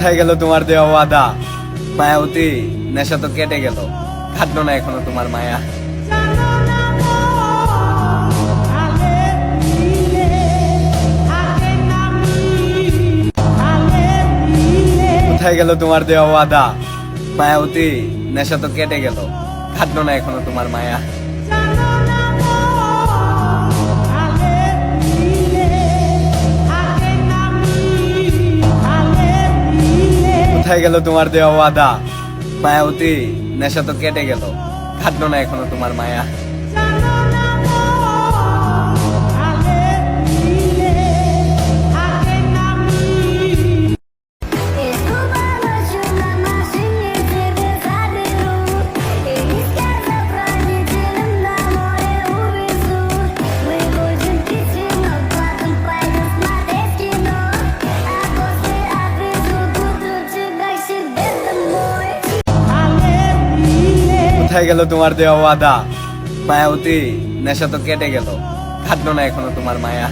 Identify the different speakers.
Speaker 1: কোথায় গেল তোমার দেওয়া ওয়াদা? মায়াবতী নেশা তো কেটে গেল, কাটলো না এখনো তোমার মায়া। কোথায় গেল তোমার দেওয়া ওয়াদা? মায়াবতী নেশা তো কেটে গেল, কাটলো না এখনো তোমার মায়া। কোথায় গেল তোমার দেওয়া ওয়াদা? মায়াবতী নেশা তো কেটে গেল, কাটলো না এখনো তোমার মায়া। কোথায় গেল তোমার দেওয়া ওয়াদা? মায়াবতী নেশা তো কেটে গেল, কাটলো না এখনো তোমার মায়া।